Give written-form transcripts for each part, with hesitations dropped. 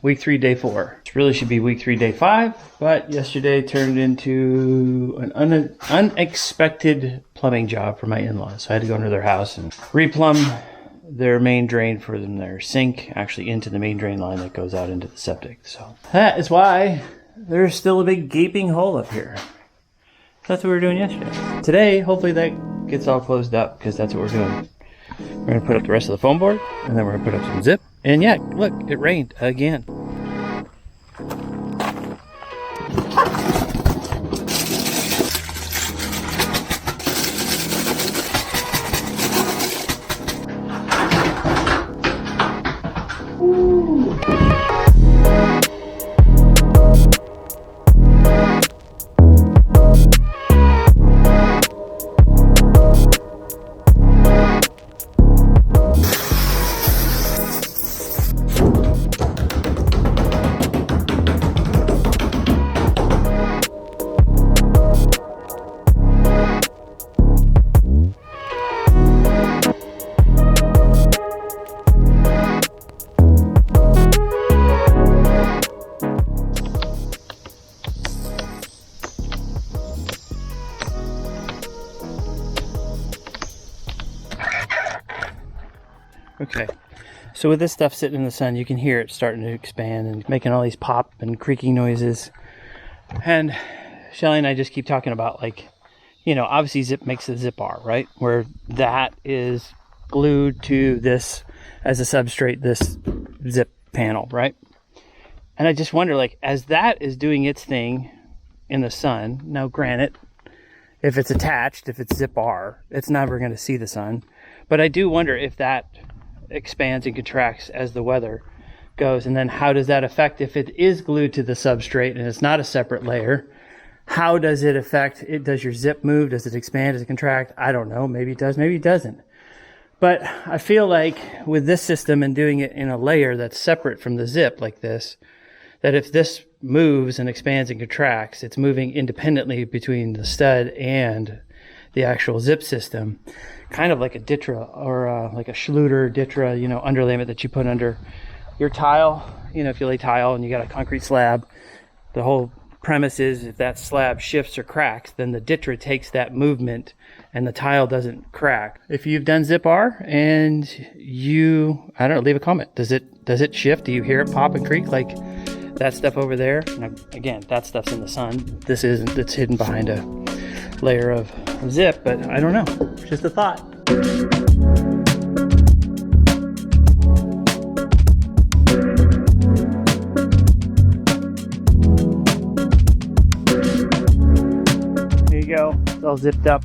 Week 3, day 4. It really should be week 3, day 5, but yesterday turned into an unexpected plumbing job for my in-laws. So I had to go into their house and replumb their main drain for them, their sink, actually into the main drain line that goes out into the septic. So that is why there's still a big gaping hole up here. That's what we were doing yesterday. Today, hopefully that gets all closed up because that's what we're doing. We're going to put up the rest of the foam board, and then we're going to put up some zip. And yeah, look, it rained again. Okay, so with this stuff sitting in the sun, you can hear it starting to expand and making all these pop and creaking noises. And Shelly and I just keep talking about, like, you know, obviously zip makes a zip bar, right? Where that is glued to this as a substrate, this zip panel, right? And I just wonder, like, as that is doing its thing in the sun, now granted, if it's attached, if it's zip bar, it's never going to see the sun. But I do wonder if that expands and contracts as the weather goes, and then how does that affect if it is glued to the substrate and it's not a separate layer? How does it affect it? Does your zip move? Does it expand? Does it contract? I don't know. Maybe it does, maybe it doesn't. But I feel like with this system and doing it in a layer that's separate from the zip like this, that if this moves and expands and contracts, it's moving independently between the stud and the actual zip system, kind of like a Ditra or like a Schluter Ditra, you know, underlayment that you put under your tile. You know, if you lay tile and you got a concrete slab, the whole premise is if that slab shifts or cracks, then the Ditra takes that movement and the tile doesn't crack. If you've done zip R and you, I don't know, leave a comment. Does it shift? Do you hear it pop and creak like that stuff over there? Now, again, that stuff's in the sun. This isn't. It's hidden behind a layer of zip, but I don't know. Just a thought. There you go. It's all zipped up,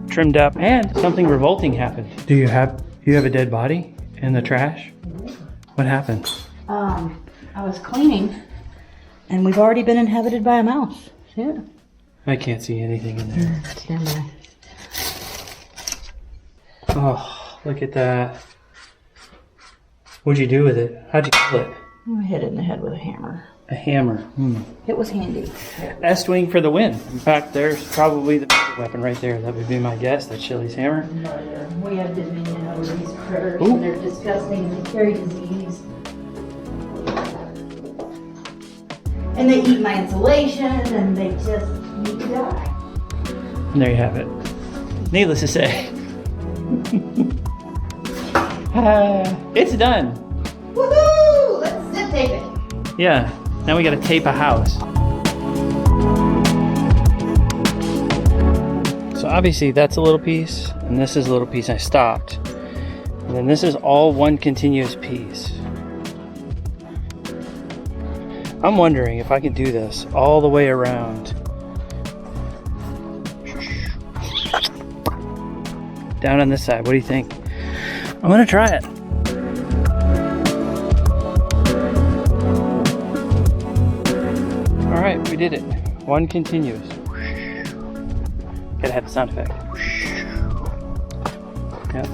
trimmed up, and something revolting happened. Do you have a dead body in the trash? What happened? I was cleaning, and we've already been inhabited by a mouse. Yeah. I can't see anything in there. Stand by. Oh, look at that. What'd you do with it? How'd you kill it? I hit it in the head with a hammer. A hammer. It was handy. S-wing for the win. In fact, there's probably the weapon right there. That would be my guess. That's Shelly's hammer. We have dominion over these critters. Ooh. And they're disgusting and they carry disease. And they eat my insulation and they just need to die. And there you have it. Needless to say. It's done. Woohoo! Let's zip tape it. Yeah. Now we gotta tape a house. So obviously that's a little piece, and this is a little piece I stopped. And then this is all one continuous piece. I'm wondering if I can do this all the way around. Down on this side, what do you think? I'm gonna try it. All right, we did it. One continuous. Gotta have the sound effect. Yep.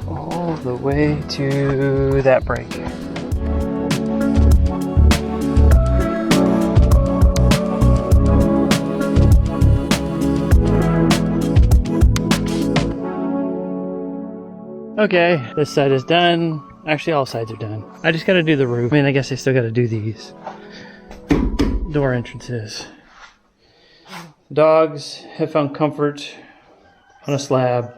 All the way to that break. Okay, this side is done. Actually, all sides are done. I just gotta do the roof. I mean, I guess I still gotta do these door entrances. Dogs have found comfort on a slab.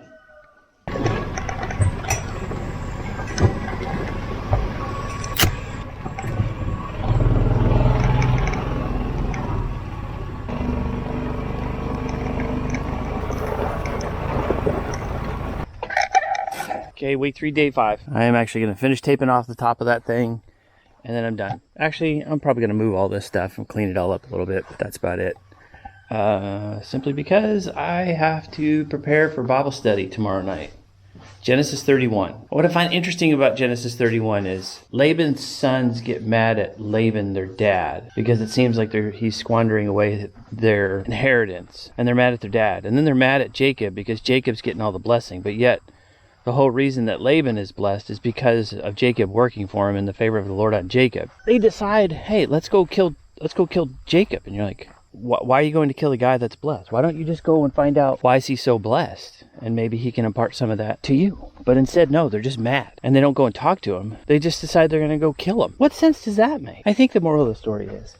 Okay, week 3, day 5. I am actually going to finish taping off the top of that thing, and then I'm done. Actually, I'm probably going to move all this stuff and clean it all up a little bit, but that's about it. Simply because I have to prepare for Bible study tomorrow night. Genesis 31. What I find interesting about Genesis 31 is Laban's sons get mad at Laban, their dad, because it seems like he's squandering away their inheritance, and they're mad at their dad. And then they're mad at Jacob because Jacob's getting all the blessing, but yet the whole reason that Laban is blessed is because of Jacob working for him in the favor of the Lord on Jacob. They decide, hey, let's go kill Jacob. And you're like, why are you going to kill a guy that's blessed? Why don't you just go and find out why is he so blessed? And maybe he can impart some of that to you. But instead, no, they're just mad. And they don't go and talk to him. They just decide they're going to go kill him. What sense does that make? I think the moral of the story is,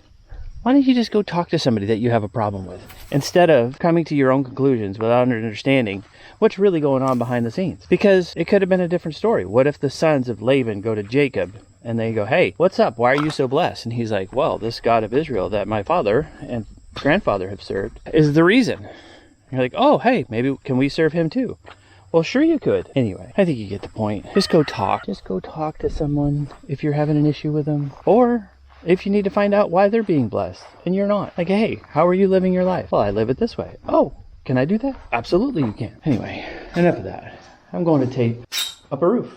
why don't you just go talk to somebody that you have a problem with, instead of coming to your own conclusions without understanding what's really going on behind the scenes? Because it could have been a different story. What if the sons of Laban go to Jacob and they go, hey, what's up? Why are you so blessed? And he's like, well, this God of Israel that my father and grandfather have served is the reason. And you're like, oh, hey, maybe can we serve him too? Well, sure you could. Anyway, I think you get the point. Just go talk. Just go talk to someone if you're having an issue with them. Or if you need to find out why they're being blessed and you're not. Like, hey, how are you living your life? Well, I live it this way. Oh, can I do that? Absolutely you can. Anyway, enough of that. I'm going to tape up a roof.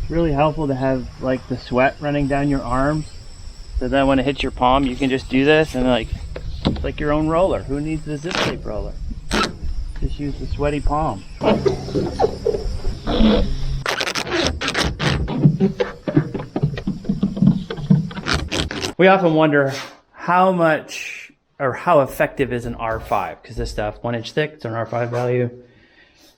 It's really helpful to have like the sweat running down your arms, so then when it hits your palm you can just do this and it's like your own roller. Who needs the zip tape roller? Just use the sweaty palm. We often wonder how much or how effective is an R5, because this stuff 1 inch thick, it's an R5 value.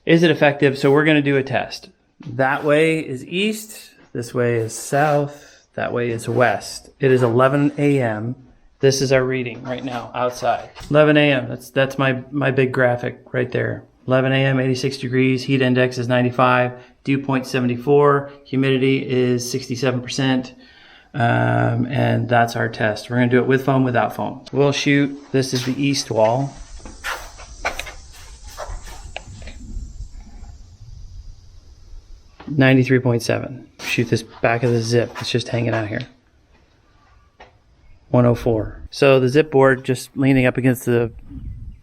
Is it effective? So we're going to do a test. That way is east, this way is south, that way is west. It is 11 a.m. This is our reading right now outside. 11 a.m. That's my big graphic right there. 11 a.m. 86 degrees. Heat index is 95. Dew point 74. Humidity is 67%. And that's our test. We're going to do it with foam, without foam. We'll shoot. This is the east wall. .7. Shoot this back of the zip. It's just hanging out here. 104. So the zip board just leaning up against the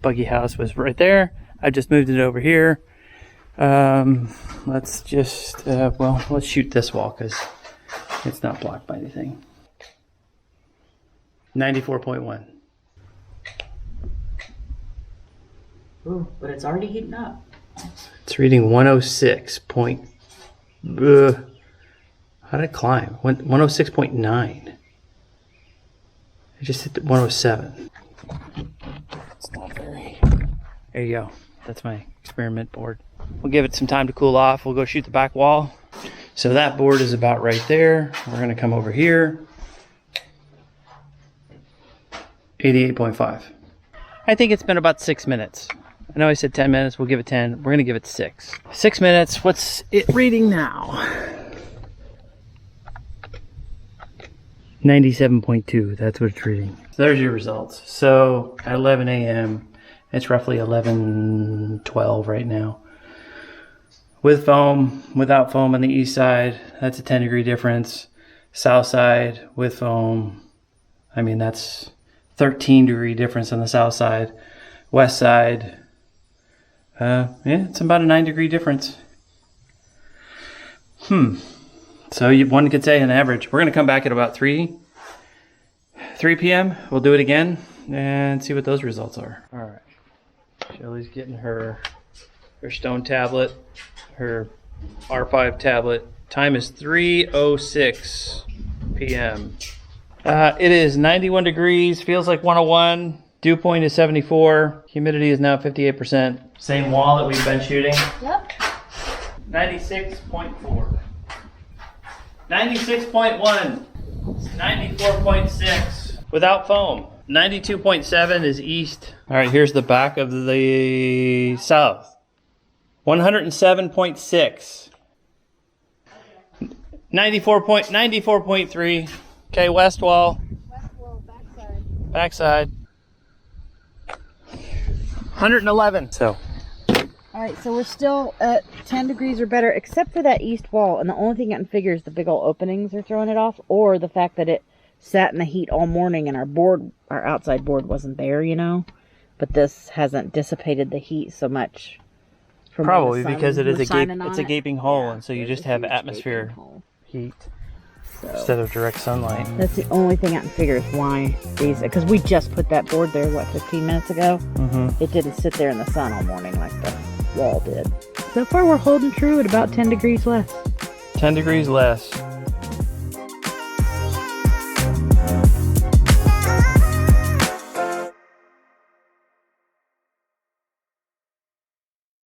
buggy house was right there. I just moved it over here. Let's just, let's shoot this wall because it's not blocked by anything. 94.1. Ooh, but it's already heating up. It's reading 106. How did it climb? 106.9. I just hit the 107. It's not very. There you go. That's my experiment board. We'll give it some time to cool off. We'll go shoot the back wall. So that board is about right there. We're going to come over here. 88.5. I think it's been about 6 minutes. I know I said 10 minutes. We'll give it 10. We're going to give it 6. 6 minutes. What's it reading now? 97.2. That's what it's reading. So there's your results. So at 11 a.m., it's roughly 11:12 right now. With foam, without foam on the east side, that's a 10 degree difference. South side with foam, I mean, that's 13 degree difference on the south side. West side, yeah, it's about a 9 degree difference. So one could say an average. We're going to come back at about 3 p.m. We'll do it again and see what those results are. All right. Shelly's getting her stone tablet, her R5 tablet. Time is 3:06 p.m. It is 91 degrees, feels like 101. Dew point is 74. Humidity is now 58%. Same wall that we've been shooting. Yep. 96.4. 96.1. 94.6. Without foam. 92.7 is east. All right, here's the back of the south. 107.6. 94.3. Okay, west wall. West wall, backside. Backside. 111. So. All right, so we're still at 10 degrees or better, except for that east wall. And the only thing I can figure is the big old openings are throwing it off, or the fact that it sat in the heat all morning and our outside board wasn't there, you know. But this hasn't dissipated the heat so much. From Probably the sun because it is was shining it's on a gaping hole, Yeah, and so you it's just a have huge atmosphere gaping hole. heat So instead of direct sunlight. that's the only thing I can figure is why these, because we just put that board there, 15 minutes ago? Mm-hmm. It didn't sit there in the sun all morning like the wall did. So far we're holding true at about 10 degrees less. 10 degrees less.